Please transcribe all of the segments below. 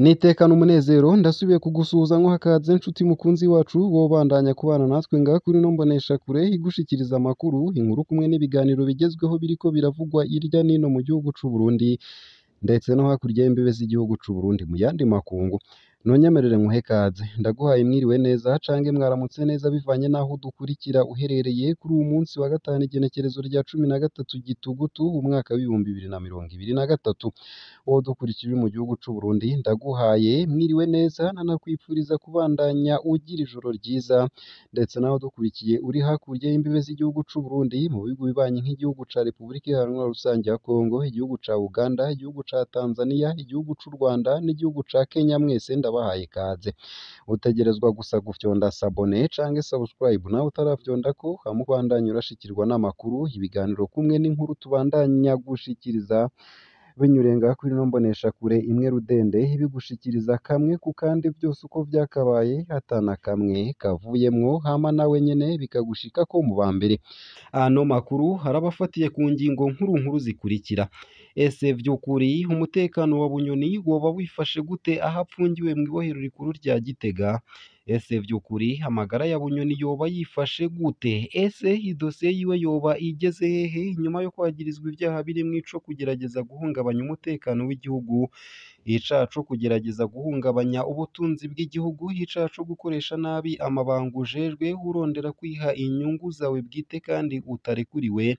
Nitekana umunezero ndasubiye kugusuhuza nko hakaze nshuti mukunzi wacu wobandanya kubana natwe ngaha kuri ino mboneshakure igushikiriza amakuru, inkuru kumwe n'ibiganiro bigezweho biriko biravugwa irya nino mu gihugu c'u Burundi ndetse no hakurya y'imbibe z'igihugu c'u Burundi mu yandi makungu. Nonyemerere nkuhe kaze, ndaguhaye mwiriwe neza cange mwaramutse neza bivanye n'aho udukurikira uherereye kuri uwu munsi wa gatanu igenekerezo rya 13 Gitugutu umwaka w'ibihumbi 2023. Wowe udukurikira uri mu gihugu c'u Burundi ndaguhaye mwiriwe neza nanakwipfuriza kubandanya ugira ijoro ryiza, ndetse naho dukurikiye uri hakurya y'imbibe z'igihugu c'u Burundi mu bihugu bibanyi nk'igihugu ca Repubulika Iharanira Rusange ya Kongo, igihugu ca Uganda, igihugu ca Tanzania, igihugu c'u Rwanda n'igihugu ca Kenya, mwese ndabahaye kaze. Utegerezwa gusa gufyonda sabone canke subscribe nawe utarafyondako hama ubandanye urashikirwa n'amakuru, ibiganiro kumwe n'inkuru tubandanya gushikiriza binyuriye ngaha kuri ino mboneshakure imwe rudende ibigushikiriza kamwe ku kandi byose uko vyakabaye atana kamwe kavuyemwo, hama nawe nyene bikagushikako mu ba mbere. Ano makuru harabafatiye ku ngingo nkuru zikurikira. Ese vy'ukuri umutekano wa Bunyoni woba wifashe gute aho apfungiwe mw'ibohero rikuru rya Gitega? Ese vy'ukuri amagara ya Bunyoni yoba yifashe gute? Ese idosiye yiwe yoba igeze hehe nyuma yo kwagirizwa ivyaha birimwo ico kugerageza guhungabanya umutekano w'igihugu, icaha co kugerageza guhungabanya ubutunzi bw'igihugu, icaha co gukoresha nabi amabanga ujejwe urondera kwiha inyungu zawe bwite kandi utarekuriwe,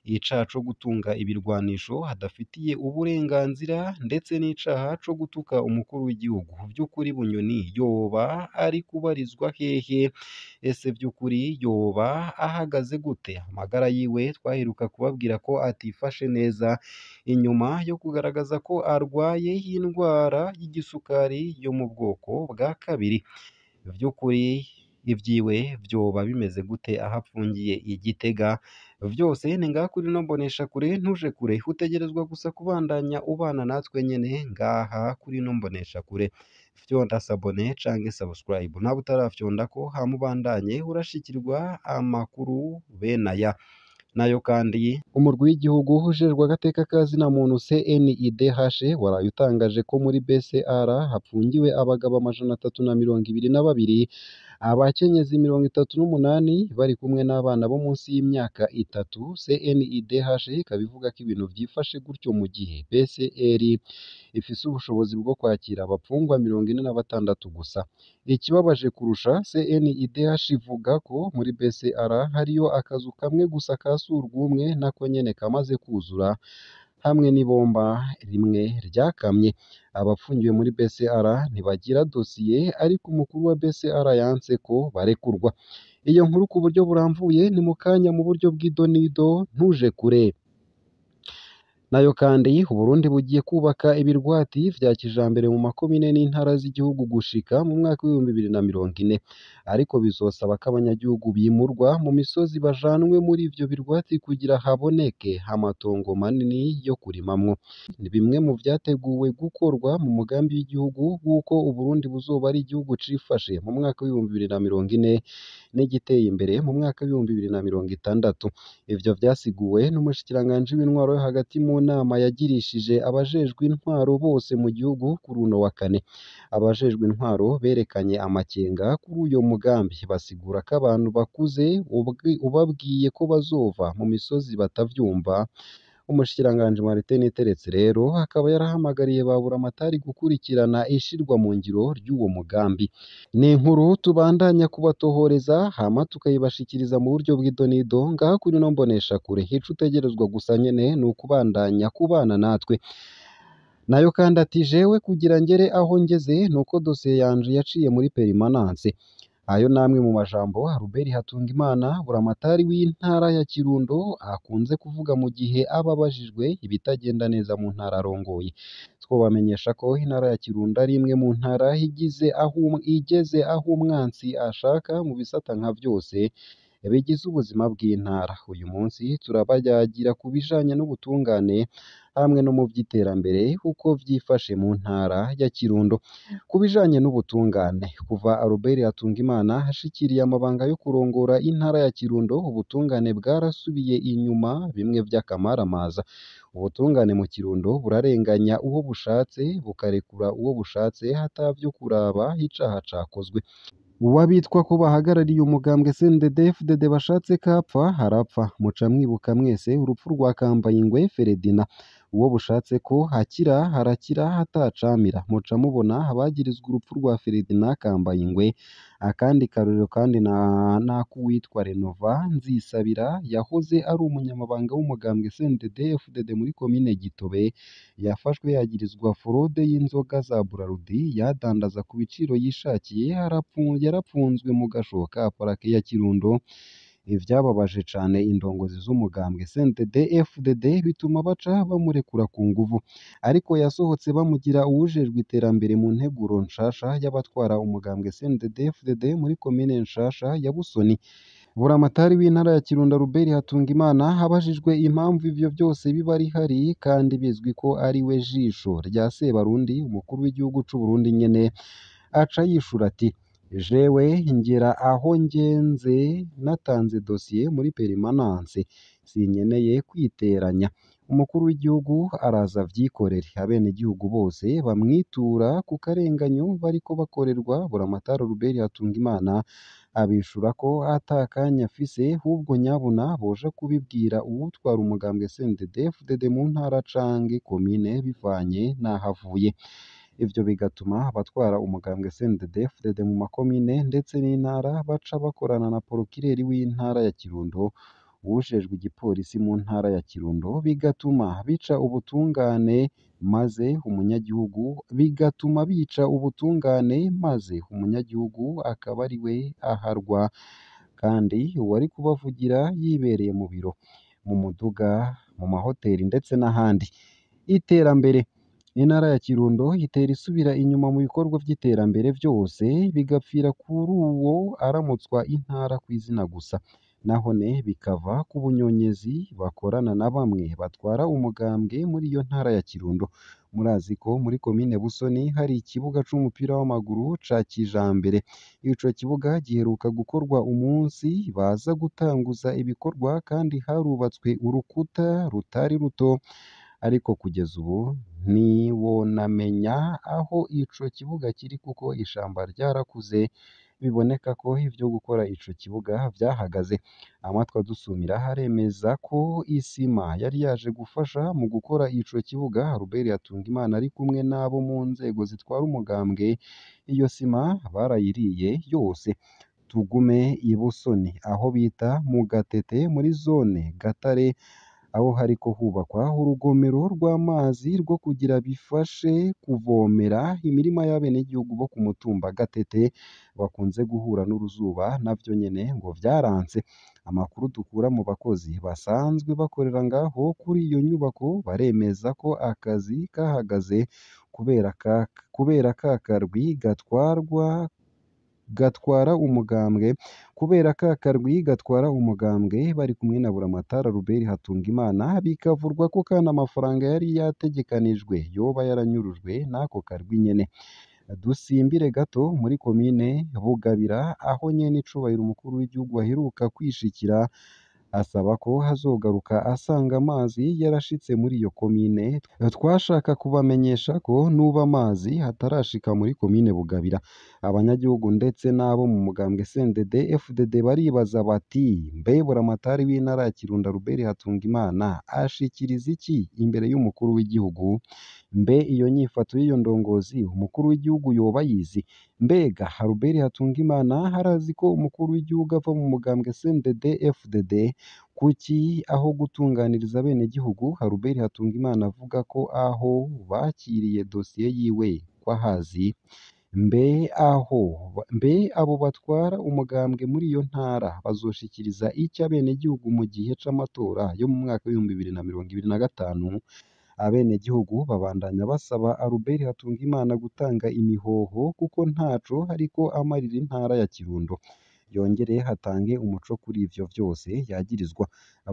icaha co gutunga ibirwanisho hadafitiye uburenganzira, ndetse n'icaha co gutuka umukuru w'igihugu. Vy'ukuri Bunyoni yoba ari kubarizwa hehe? Ese vy'ukuri yoba ahagaze gute? Amagara yiwe twaheruka kubabwira ko atifashe neza inyuma yo kugaragaza ko arwaye indwara y'igisukari yo mu bwoko bwa kabiri. Vy'ukuri ivyiwe vyoba bimeze gute aho apfungiye i Gitega? Vyose ni ngaha kuri ino mboneshakure, ntuje kure, utegerezwa gusa kubandanya ubana natwe nyene ngaha kuri ino mboneshakure. Fyonda sabone canke subscribe nawe utarafyondako, hama ubandanye urashikirwa amakuru benaya. Nayo kandi umurwi w'igihugu ujejwe agateka kazina muntu CNIDH waraye utangaje ko muri BCR hapfungiwe abagabo 322, abakenyezi 38 bari kumwe n'abana bo munsi y'imyaka 3. CNIDH ikaba ivuga ko ibintu vyifashe gutyo mu gihe BCR ifise ubushobozi bwo kwakira abapfungwa 46 gusa. Ikibabaje kurusha, CNIDH ivuga ko muri BCR hariyo akazu kamwe gusa ka surwumwe nako nyene kamaze kuzura hamwe n'ibomba rimwe ryakamye. Abapfungiwe muri BCR ntibagira dosiye, ariko umukuru wa BCR yanse ko barekurwa. Iyo nkuru ku buryo buramvuye ni mu kanya mu buryo bw'idonido, ntuje kure. Nayo kandi Uburundi bugiye kubaka ibirwati vya kijambere mu makomine n'intara z'igihugu gushika mu mwaka w'ibihumbi 2040, ariko bizosaba ko abanyagihugu bimurwa mu misozi bajanwe muri ivyo birwati kugira haboneke amatongo manini yo kurimamwo. Ni bimwe mu vyateguwe gukorwa mu mugambi w'igihugu w'uko Uburundi buzoba ari igihugu cifashe mu mwaka w'ibihumbi 2040 n'igiteye imbere mu mwaka w'ibihumbi 2060. Ivyo vyasiguwe n'umushikiranganji w'intwaro yo hagati mu nama yagirishije abajejwe intwaro bose mu gihugu kuri uno wa kane. Abajejwe intwaro berekanye amakenga kuri uyo mugambi, basigura ko abantu bakuze ubabwiye ko bazova mu misozi batavyumva. Umushikiranganji Martin Niteretse rero akaba yarahamagariye baburamatari gukurikirana ishirwa mu ngiro ry'uwo mugambi. Ni inkuru tubandanya kubatohoreza hama tukayibashikiriza mu buryo bw'idonido ngaha kuri ino mboneshakure. Ico utegerezwa gusa nyene ni ukubandanya kubana natwe. Nayo kandi ati jewe kugira ngere aho ngeze nuko dosiye yanje yaciye muri perimanance. Ayo namwe mu majambo Albert Hatungimana, buramatari w'intara ya Kirundo, akunze kuvuga mu gihe ababajijwe ibitagenda neza mu ntara arongoye. Twobamenyesha ko intara ya Kirundo ari imwe mu ntara igeze aho umwansi ashaka mu bisata nka vyose bigize ubuzima bw'intara. Uyu munsi turabayagira ku bijanye n'ubutungane hamwe no mu vy'iterambere uko vyifashe mu ntara ya Kirundo. Ku bijanye n'ubutungane, kuva Albert Hatungimana ashikiriye amabanga yo kurongora intara ya Kirundo, ubutungane bwarasubiye inyuma bimwe vy'akamaramaza. Ubutungane mu Kirundo burarenganya uwo bushatse, bukarekura uwo bushatse hatavyo kuraba icaha cakozwe. Uwabitwa ko bahagarariye umugambwe CNDD-FDD bashatse kapfa harapfa. Muca mwibuka mwese urupfu rwa Kambayingwe Feredina. Uwo bushatse ko hakira harakira hatacamira. Muca mubona abagirizwa urupfu rwa Feredina Kambayingwe. Akandi karorero kandi nakuwitwa Renova Nzisabira yahoze ari umunyamabanga w'umugambwe CNDD-FDD muri komine Gitobe, yafashwe yagirizwa forode y'inzoga za Burarudi yadandaza ku biciro yishakiye, yarapfunzwe mu gasho ka parake ya Kirundo. Ivyababaje cane indongozi z'umugambwe CNDD-FDD bituma baca bamurekura ku nguvu, ariko yasohotse bamugira uwujejwe iterambere mu nteguro nshasha y'abatwara umugambwe CNDD-FDD muri komine nshasha ya Busoni. Buramatari w'intara ya Kirundo Albert Hatungimana abajijwe impamvu ivyo vyose biba bihari kandi bizwi ko ari we jisho rya Sebarundi umukuru w'igihugu c'u Burundi nyene, aca yishura ati: jewe ngera aho ngenze natanze dosiye muri perimananse, sinkeneye kwiteranya. Umukuru w'igihugu araza avyikorere. Abenegihugu bose bamwitura ku karenganyo bariko bakorerwa. Buramatari Albert Hatungimana abishura ko ata kanya afise, ahubwo nyabuna boja kubibwira uwutwara umugambwe CNDD-FDD mu ntara canke komine bivanye n'aho avuye. Ivyo bigatuma abatwara umugambwe CNDD-FDD mu makomine ndetse n'intara baca bakorana na porokireri w'intara ya Kirundo, uwujejwe igipolisi mu ntara ya Kirundo, bigatuma bica ubutungane maze umunyagihugu akaba ari we aharwa, kandi uwari kubavugira yibereye mu biro, mu muduga, mu mahoteli ndetse n'ahandi. Iterambere. Intara ya Kirundo itera isubira inyuma mu bikorwa vy'iterambere vyose, bigapfira kuri uwo aramutswa intara kw'izina gusa, nahone bikava ku bunyonyezi bakorana na bamwe batwara umugambwe muri iyo ntara ya Kirundo. Murazi ko muri komine Busoni hari ikibuga c'umupira w'amaguru ca kijambere. Ico kibuga giheruka gukorwa umunsi baza gutanguza ibikorwa, kandi harubatswe urukuta rutari ruto, ariko kugeza ubu ntiwonamenya aho ico kibuga kiri kuko ishamba ryarakuze, biboneka ko ivyo gukora ico kibuga vyahagaze. Amatwi adusumira aremeza ko isima yari yaje gufasha mu gukora ico kibuga. Albert Hatungimana ari kumwe n'abo mu nzego zitwara umugambwe, iyo sima barayiriye yose. Tugume i Busoni aho bita mu Gatete muri zone Gatare, aho hariko hubakwa urugomero rw'amazi rwo kugira bifashe kuvomera imirima y'abenegihugu bo ku mutumba Gatete bakunze guhura n'uruzuba, navyo nyene ngo vyaranse. Amakuru dukura mu bakozi basanzwe bakorera ngaho kuri iyo nyubako baremeza ko akazi kahagaze kubera ka karwi gatwara umugambwe bari kumwe na Buramatari Albert Hatungimana, bikavurwa ko kandi amafaranga yari yategekanijwe yoba yaranyurujwe n'ako karwi nyene. Dusimbire gato muri komine Bugabira, aho nyene icubahiro umukuru w'igihugu aheruka kwishikira asaba ko hazogaruka asanga amazi yarashitse muri iyo komine. Twashaka kubamenyesha ko n'ubu amazi hatarashika muri komine Bugabira. Abanyagihugu ndetse n'abo mu mugambwe CNDD-FDD baribaza bati: mbe Buramatari w'intara ya Kirundo Albert Hatungimana ashikiriza iki imbere y'umukuru w'igihugu? Mbe iyo nyifato y'iyo ndongozi umukuru w'igihugu yoba yizi? Mbega Albert Hatungimana harazi ko umukuru w'igihugu ava mu mugambwe CNDD-FDD? Kuki aho gutunganiriza abenegihugu Albert Hatungimana avuga ko aho bakiriye dosiye yiwe ko ahazi? Mbe abo batwara umugambwe muri iyo ntara bazoshikiriza iki abenegihugu mu gihe c'amatora yo mu mwaka w'ibihumbi 2025? Abenegihugu babandanya basaba Albert Hatungimana gutanga imihoho kuko ntaco hariko amarira intara ya Kirundo. yongere hatange umuco kuri ivyo vyose yagirizwa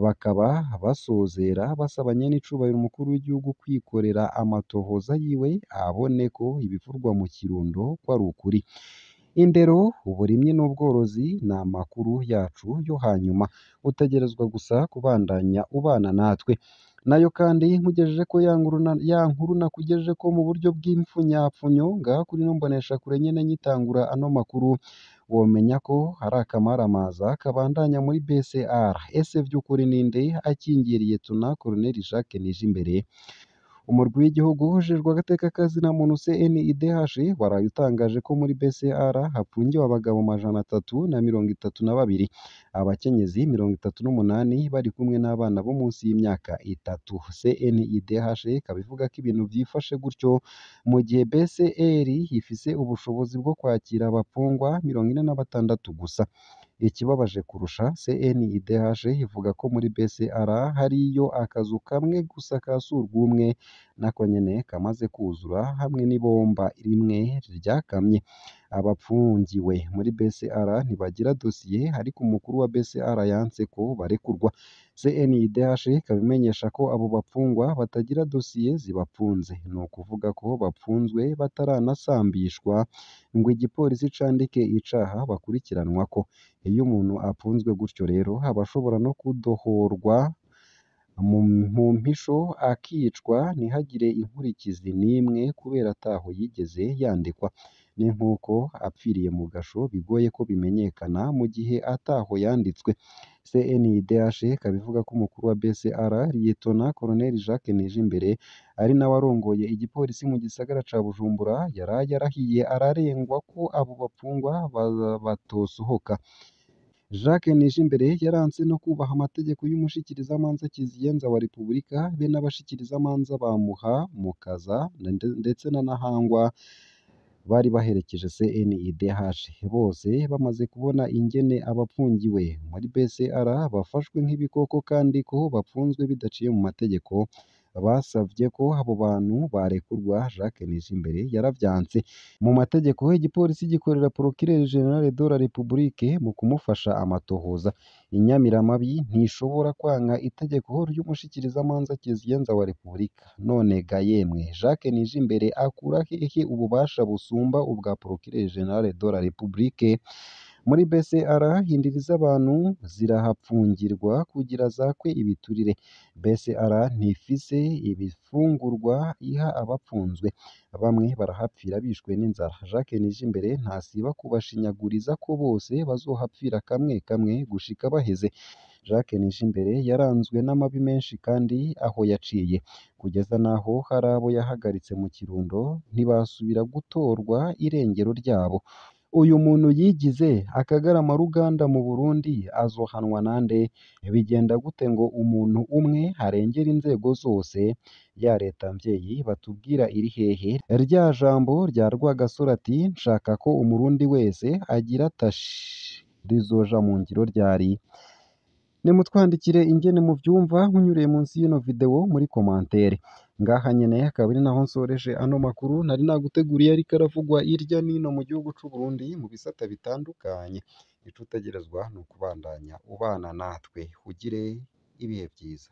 bakaba basozera basaba nyen'icubahiro umukuru w'igihugu kwikorera amatohoza yiwe abone ko ibivurwa mu Kirundo ko ari ukuri indero uburimyi n'ubworozi ni amakuru yacu yo hanyuma utegerezwa gusa kubandanya ubana natwe nayo kandi nkugejeje ko ya nkuru nakugejeje ko mu buryo bw'impfunyapfunyo ngaha kuri no mbonesha kure nyene nyitangura ano makuru womenya ko hari akamaramaza kabandanya muri BCR ese vy'ukuri ninde akingiriye tuna Colonel Jacques Nijimbere umurwi w'igihugu ujejwe agateka kazina muntu CNIDH waraye utangaje ko muri BCR hapfungiwe abagabo 332 abakenyezi 38 bari kumwe n'abana bo munsi y'imyaka 3 CNIDH kabivuga ko ibintu vyifashe gutyo mu gihe BCR ifise ubushobozi bwo kwakira abapfungwa 46 gusa ikibabaje kurusha CNIDH ivuga ko muri BCR hariyo akazu kamwe gusa ka surwumwe nako nyene kamaze kuzura hamwe n'ibomba rimwe ryakamye abapfungiwe muri BCR ntibagira dosiye ariko umukuru wa BCR yanse ko barekurwa CNIDH kabimenyesha ko abo bapfungwa batagira dosiye zibapfunze ni ukuvuga ko bapfunzwe bataranasambishwa ngo igipolisi candike icaha bakurikiranwa ko iyo umuntu apfunzwe gutyo rero abashobora no kudohorwa mu mpisho akicwa ntihagire inkurikizi n'imwe kubera ataho yigeze yandikwa ni nk'uko apfiriye mu gasho bigoye ko bimenyekana mu gihe ataho yanditswe CNIDH kabivuga ko umukuru wa BCR Liyetona Colonel Jacques Nijimbere ari nawe arongoye igipolisi mu gisagara ca Bujumbura yarahiye ararengwa ko abo bapfungwa batosohoka Jacques Nijimbere yaranse no kubaha amategeko y'umushikirizamanza Kizigenza wa Repubulika be n'abashikirizamanza bamuha mukaza ndetse na Nahangwa bari baherekeje CNIDH bose bamaze kubona ingene abapfungiwe muri BCR bafashwe nk'ibikoko kandi ko bapfunzwe bidaciye mu mategeko basavye ko abo bantu barekurwa Jacques Nijimbere yaravyanse mu mategeko igipolisi gikorera Procureur General de la République mu kumufasha amatohoza inyamiramabi ntishobora kwanga itegeko ry'umushikirizamanza Kizigenza wa Repubulika none ga yemwe Jacques Nijimbere akura hehe ububasha busumba ubwa Procureur General de la République muri BCR hindiriza abantu zirahapfungirwa kugira zakwe ibiturire BCR ntifise ibifungurwa iha abapfunzwe bamwe barahapfira bishwe n'inzara Jacques Nijimbere ntasiba kubashinyaguriza ko bose bazohapfira kamwe kamwe gushika baheze Jacques Nijimbere yaranzwe n'amabi menshi kandi aho yaciye kugeza naho hari abo yahagaritse mu Kirundo ntibasubira gutorwa irengero ryabo uyu muntu yigize akagarama ruganda mu Burundi azohanwa nande bigenda gute ngo umuntu umwe arengera inzego zose ya leta mvyeyi batubwira iri hehe rya jambo rya Rwagasore ati nshaka ko umurundi wese agira tashi rizoja mu ngiro ryari nimutwandikire ingene mu vyumva nkunyuriye munsi y'ino video muri commentaire ngaha nyene akaba ari naho nsoreje ano makuru nari naguteguriye ariko aravugwa irya nino mu gihugu c'u Burundi mu bisata bitandukanye ico utegerezwa ni ukubandanya ubana natwe ugire ibihe vyiza